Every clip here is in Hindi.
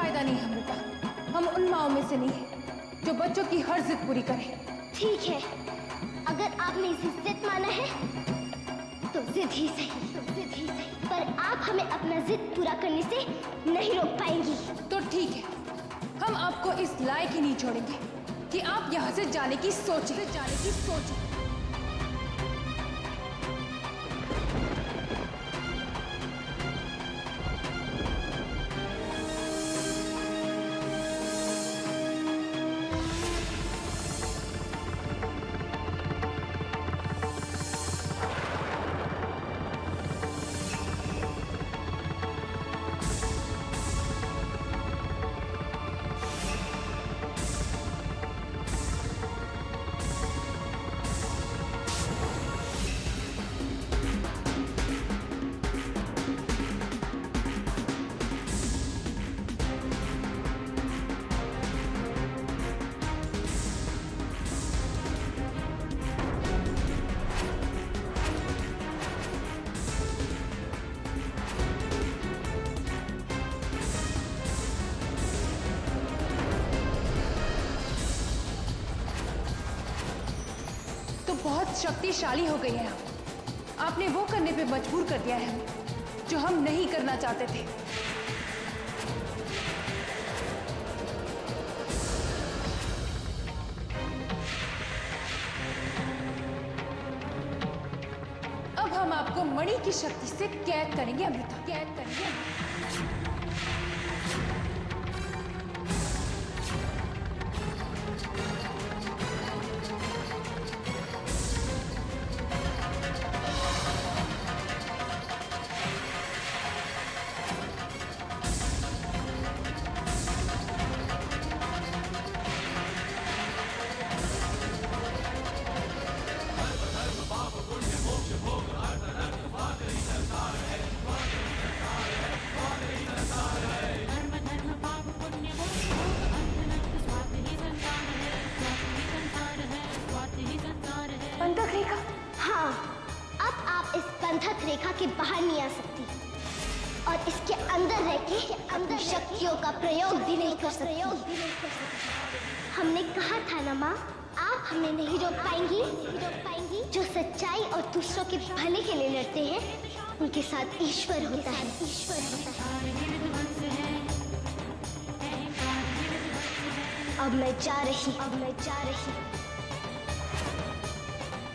फायदा नहीं अमृता। हम उन माओं में से नहीं है जो बच्चों की हर जिद पूरी करें। ठीक है, अगर आपने इसे जिद माना है तो जिद ही सही, पर आप हमें अपना जिद पूरा करने से नहीं रोक पाएंगी। तो ठीक है, हम आपको इस लायक ही नहीं छोड़ेंगे कि आप यहाँ से जाने की सोचें। बहुत शक्तिशाली हो गई है हम। आपने वो करने पे मजबूर कर दिया है हमें जो हम नहीं करना चाहते थे। अब हम आपको मणि की शक्ति से कैद करेंगे अमृता, कैद करेंगे। बंधक रेखा? हाँ, अब आप इस बंधक रेखा के बाहर नहीं आ सकती और इसके अंदर रह के अपनी शक्तियों का प्रयोग भी नहीं कर सकती। हमने कहा था ना माँ, आप हमें नहीं रोक पाएंगी। जो सच्चाई और दूसरों के भले के लिए लड़ते हैं उनके साथ ईश्वर होता है। अब मैं जा रही।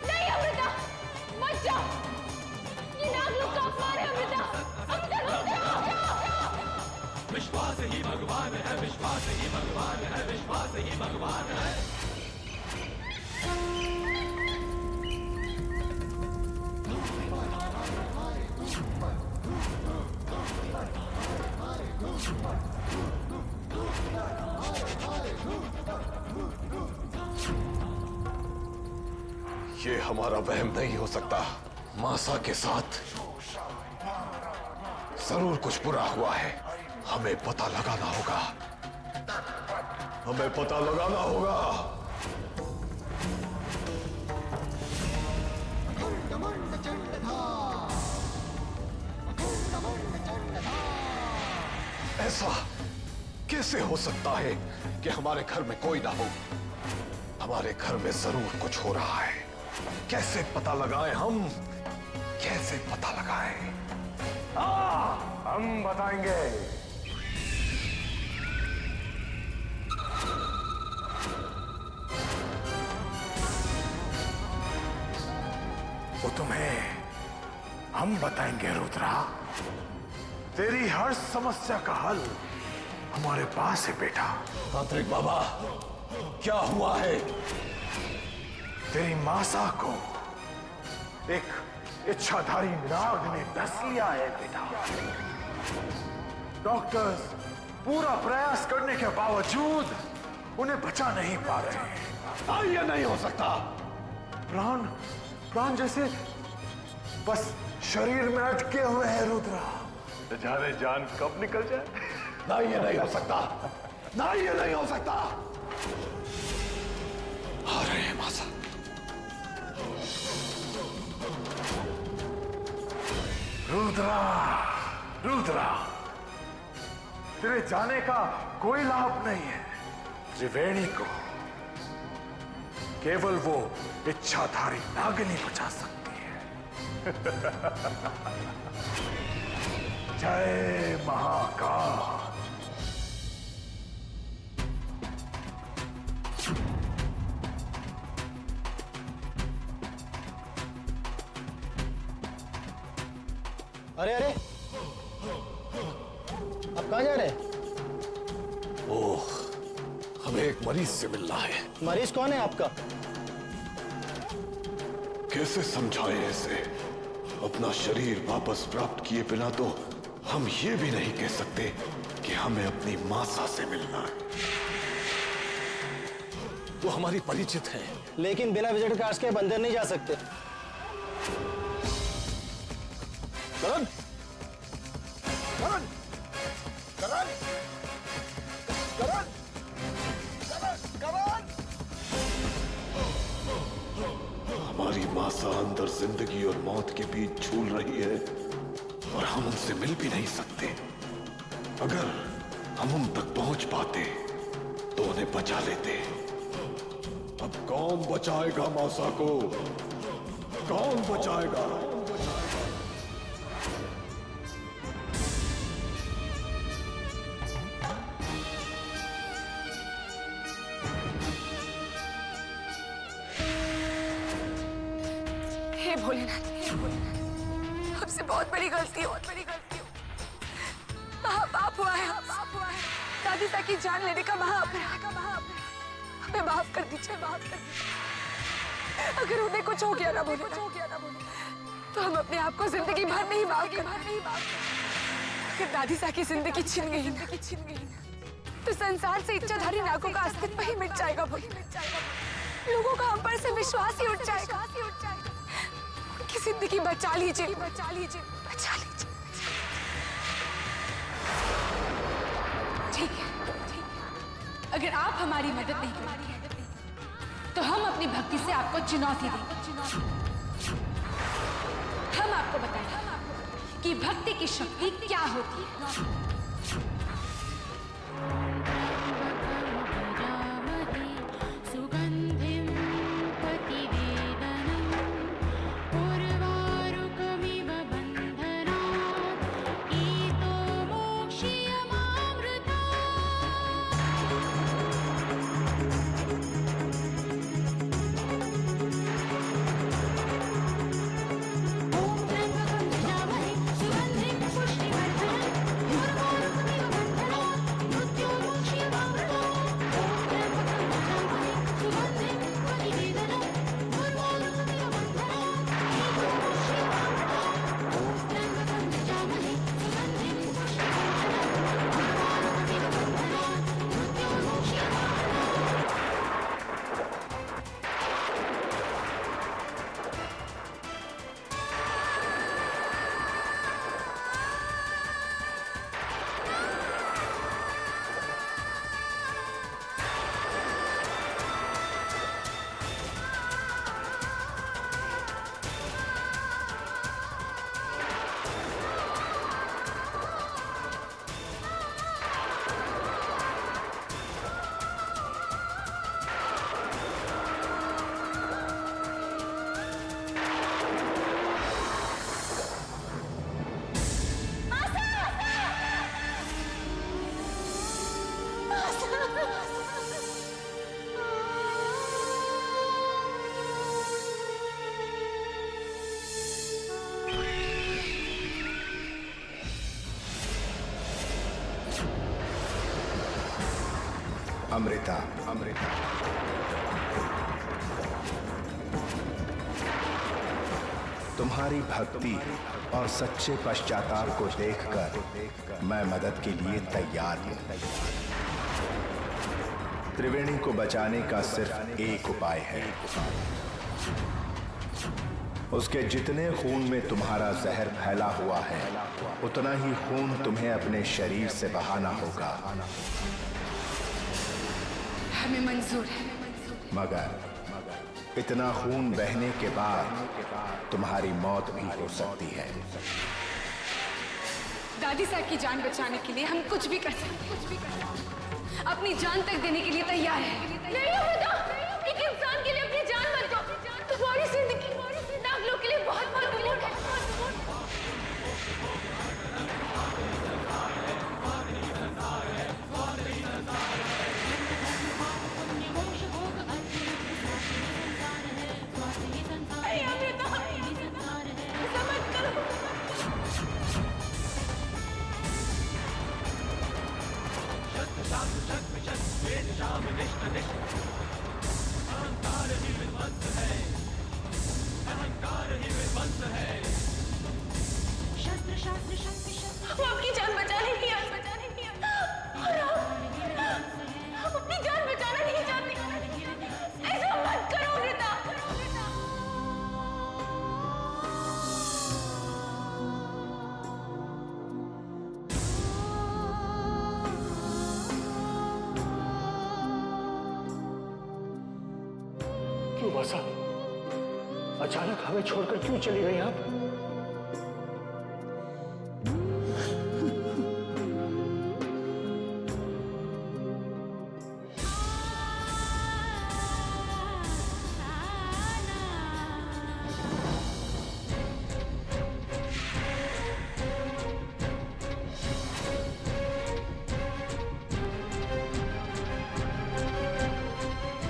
नहीं अमृता, मत जाओ। ये नागलोक का अपमान है अमृता। अमृता रुक जाओ। विश्वास ही भगवान है, विश्वास ही भगवान है, विश्वास ही भगवान है। ये हमारा वहम नहीं हो सकता। मासा के साथ जरूर कुछ बुरा हुआ है। हमें पता लगाना होगा। ऐसा कैसे हो सकता है कि हमारे घर में कोई ना हो? हमारे घर में जरूर कुछ हो रहा है। कैसे पता लगाएं हम? कैसे पता लगाएं? हम बताएंगे। वो तुम्हें हम बताएंगे रुद्रा। तेरी हर समस्या का हल हमारे पास है बेटा। तांत्रिक बाबा, क्या हुआ है? तेरी मासा को एक इच्छाधारी नाग ने डस लिया है बेटा। डॉक्टर्स पूरा प्रयास करने के बावजूद उन्हें बचा नहीं पा रहे हैं। ये नहीं हो सकता। प्राण जैसे बस शरीर में अटके हुए हैं रुद्रा। जाने जान कब निकल जाए। नहीं, ये नहीं हो सकता। नहीं, ये नहीं हो सकता। आ रहे हैं मासा। रुद्रा, तेरे जाने का कोई लाभ नहीं है। त्रिवेणी को केवल वो इच्छाधारी नागिनी बचा सकती है। जय महाकाल। अरे अरे, आप कहाँ जा रहे हैं? ओह, हमें एक मरीज से मिलना है। मरीज कौन है आपका? कैसे समझाएं इसे? अपना शरीर वापस प्राप्त किए बिना तो हम ये भी नहीं कह सकते कि हमें अपनी मासा से मिलना है। वो हमारी परिचित है। लेकिन बिना विजिट कार्ड के अंदर नहीं जा सकते। करण! करण! करण! करण! करण! करण! हमारी मासा अंदर जिंदगी और मौत के बीच झूल रही है और हम उनसे मिल भी नहीं सकते। अगर हम उन तक पहुंच पाते तो उन्हें बचा लेते। अब कौन बचाएगा मासा को? कौन बचाएगा? हे भोलेनाथ, हमसे बहुत बड़ी गलती हो, बहुत बड़ी गलती हो। महापाप हुआ है, पाप हुआ है। दादी सा की जान लेने का महाअपराध, हमें माफ कर दीजिए, माफ कर दीजिए। अगर उन्हें कुछ हो गया ना बोले, तो हम अपने आप को जिंदगी भर नहीं माफ कर पाएंगे। अगर दादी सा की जिंदगी छिन गई, तो संसार से इच्छाधारी नागों का अस्तित्व ही मिट जाएगा। लोगों का हम पर से विश्वास ही उठ जाएगा। उनकी जिंदगी बचा लीजिए, बचा लीजिए, बचा लीजिए। ठीक है, अगर आप हमारी मदद नहीं करेंगे तो हम अपनी भक्ति से आपको चुनौती देंगे। हम आपको बताएंगे कि भक्ति की शक्ति क्या होती है। अमृता, अमृता, तुम्हारी भक्ति और सच्चे पश्चाताप को देखकर मैं मदद के लिए तैयार हूं। त्रिवेणी को बचाने का सिर्फ एक उपाय है। उसके जितने खून में तुम्हारा जहर फैला हुआ है, उतना ही खून तुम्हें अपने शरीर से बहाना होगा। हमें मंजूर है, मगर इतना खून बहने के बाद तुम्हारी मौत भी हो सकती है। दादी साहब की जान बचाने के लिए हम कुछ भी कर सकते हैं, अपनी जान तक देने के लिए तैयार है। नहीं अमृता, एक इंसान के लिए अपनी जान मत दो। तुम्हारी जिंदगी नागलों के लिए बहुत महत्वपूर्ण है। वो आपकी जान बचाने नहीं आए, और आप अपनी जान बचाना नहीं चाहते। ऐसा मत करो अमृता। क्यों बसा? अचानक हमें छोड़कर क्यों चली गई आप?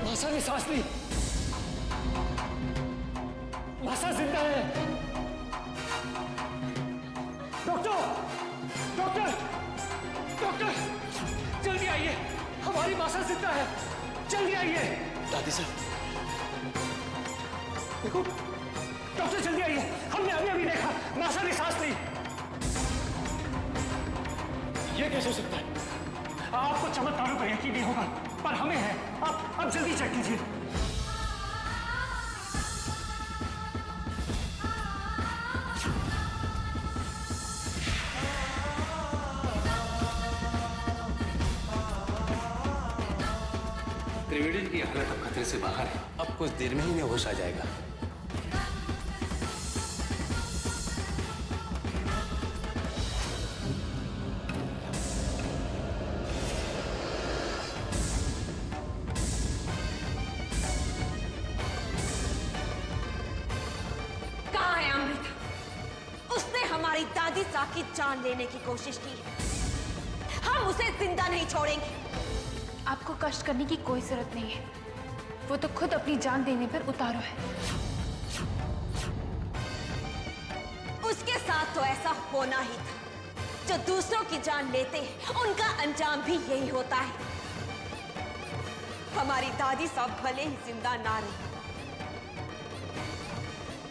मासा ने सांस ली। मासा जिंदा है। डॉक्टर, डॉक्टर, डॉक्टर, जल्दी आइए, हमारी मासा जिंदा है, जल्दी आइए। दादी साहब, देखो, डॉक्टर जल्दी आइए, हमने अभी देखा, मासा ने सांस ली। ये कैसे हो सकता है? आपको चमत्कारों पर यकीन नहीं होगा, पर हमें है। आप जल्दी चेक कीजिए। त्रिवेणी की हालत अब खतरे से बाहर है। अब कुछ देर में ही इन्हें होश आ जाएगा। कहाँ है अमृता? उसने हमारी दादी साहब की जान लेने की कोशिश की। हम उसे जिंदा नहीं छोड़ेंगे। आपको कष्ट करने की कोई जरूरत नहीं है, वो तो खुद अपनी जान देने पर उतारू है। उसके साथ तो ऐसा होना ही था। जो दूसरों की जान लेते हैं उनका अंजाम भी यही होता है। हमारी दादी साहब भले ही जिंदा ना रही,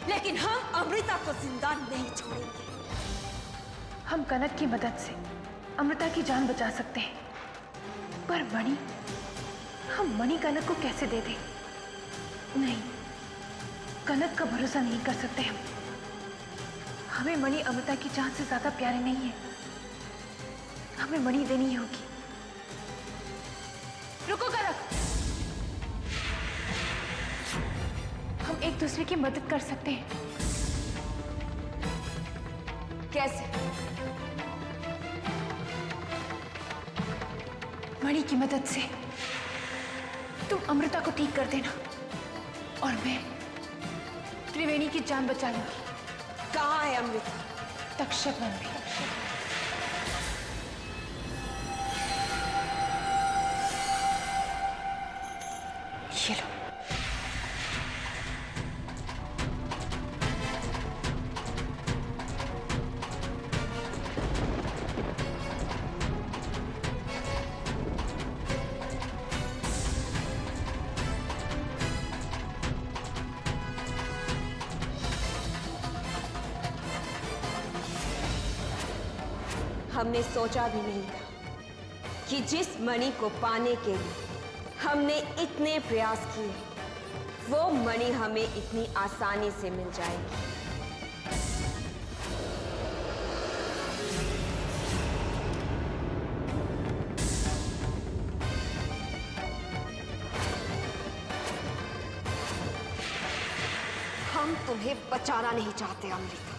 लेकिन हम अमृता को जिंदा नहीं छोड़ेंगे। हम कनक की मदद से अमृता की जान बचा सकते हैं, पर मणि, हम मणि कनक को कैसे दे दें? नहीं, कनक का भरोसा नहीं कर सकते हम। हमें मणि अमृता की जान से ज्यादा प्यारी नहीं है, हमें मणि देनी होगी। रुको कनक, हम एक दूसरे की मदद कर सकते हैं। कैसे? मणि की मदद से तुम अमृता को ठीक कर देना और मैं त्रिवेणी की जान बचा लूंगी। कहाँ है अमृता? तक्षक वन में। ये लो। हमने सोचा भी नहीं था कि जिस मणि को पाने के लिए हमने इतने प्रयास किए, वो मणि हमें इतनी आसानी से मिल जाएगी। हम तुम्हें बचाना नहीं चाहते अमृता,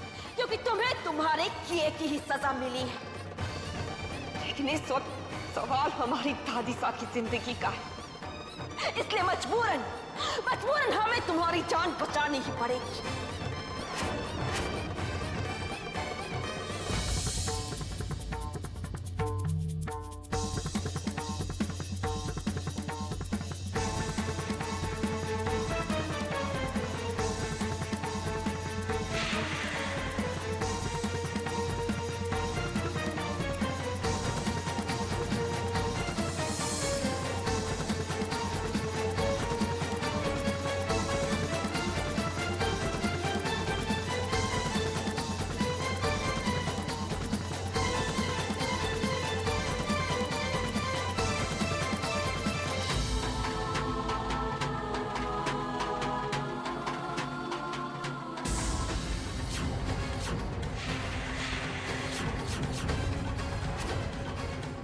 क्योंकि तुम्हें तुम्हारे किए की ही सजा मिली है। लेकिन इस वक्त सवाल हमारी दादी सा की जिंदगी का है, इसलिए मजबूरन हमें तुम्हारी जान बचानी ही पड़ेगी।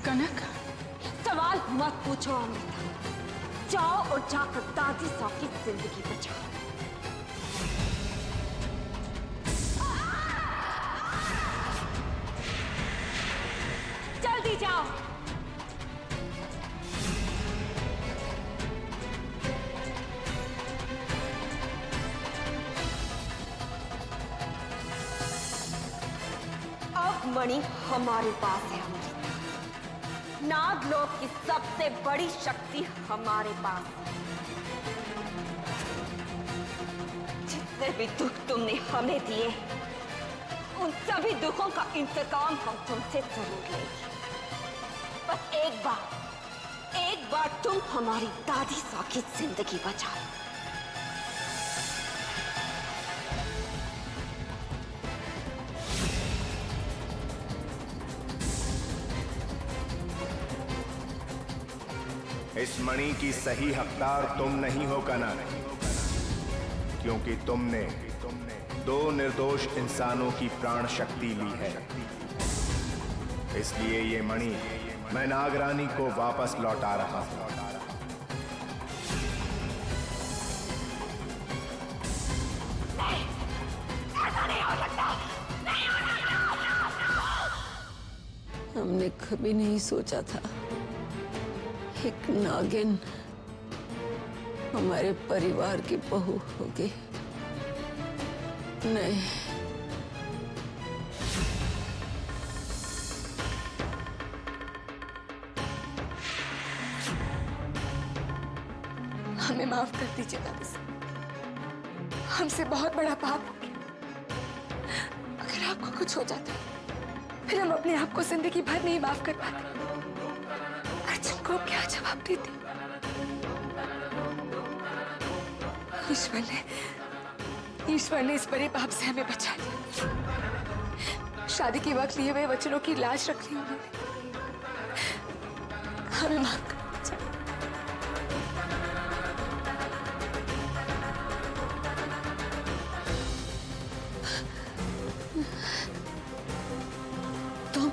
कनक, सवाल मत पूछो अमृता, जाओ और जाकर दादी सा की जिंदगी बचाओ। जल्दी जाओ। अब मणि हमारे पास है अमृता। नागलोक की सबसे बड़ी शक्ति हमारे पास है। जितने भी दुख तुमने हमें दिए, उन सभी दुखों का इंतकाम हम तुमसे जरूर लेंगे। बस एक बार तुम हमारी दादी सा की जिंदगी बचाओ। इस मणि की सही हकदार तुम नहीं हो कनक, क्योंकि तुमने दो निर्दोष इंसानों की प्राण शक्ति ली है। इसलिए ये मणि मैं नागरानी को वापस लौटा रहा हूं। हमने कभी नहीं सोचा था एक नागिन हमारे परिवार की बहू होगी। नहीं, हमें माफ कर दीजिए दादी साहब, हमसे बहुत बड़ा पाप हो गया। अगर आपको कुछ हो जाता फिर हम अपने आप को जिंदगी भर नहीं माफ कर पाते। अर्जुन को क्या जवाब देते? ईश्वर ने इस बड़े पाप से हमें बचा लिया। शादी के वक्त लिए हुए वचनों की लाज रख ली उन्होंने। हमें माफ कर दीजिए। तुम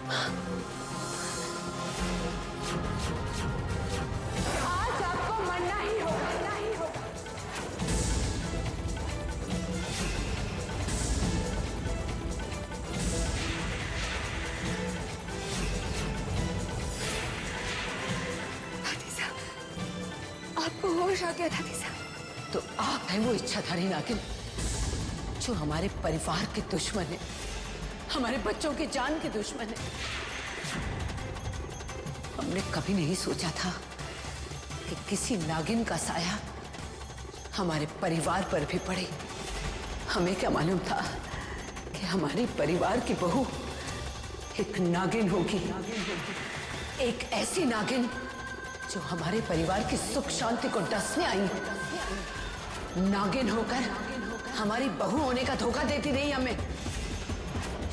आज आपको मरना ही होगा। आपको होश आ गया दादी साहब? तो आप है वो इच्छाधारी नागिन जो हमारे परिवार के दुश्मन है, हमारे बच्चों की जान के दुश्मन है। हमने कभी नहीं सोचा था कि किसी नागिन का साया हमारे परिवार पर भी पड़े। हमें क्या मालूम था कि हमारे परिवार की बहू एक नागिन होगी, एक ऐसी नागिन जो हमारे परिवार की सुख शांति को डसने आई है। नागिन होकर हमारी बहू होने का धोखा देती रही हमें।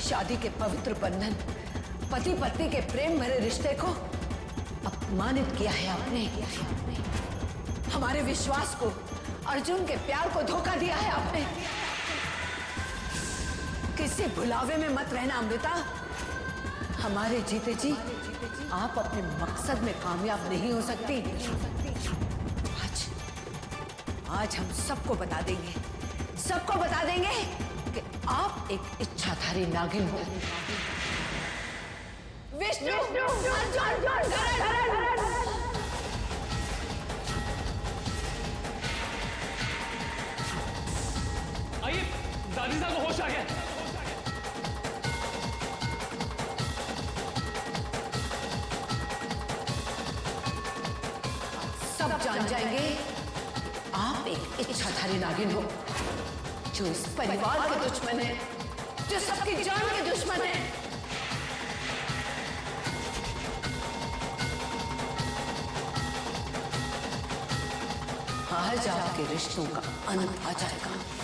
शादी के पवित्र बंधन, पति पत्नी के प्रेम भरे रिश्ते को अपमानित किया है आपने। हमारे विश्वास को, अर्जुन के प्यार को धोखा दिया है आपने। किसी भुलावे में मत रहना अमृता। हमारे जीते जी आप अपने मकसद में कामयाब नहीं हो सकती। आज हम सबको बता देंगे कि आप एक इच्छाधारी नागिन हो। विष्णु, आइए, दादी साहब को होश आ गया। सब जान जाएंगे आप एक इच्छाधारी नागिन हो, जो इस परिवार के दुश्मन है, जो सबकी जान के दुश्मन है। आज आपके रिश्तों का अंत आ जाएगा।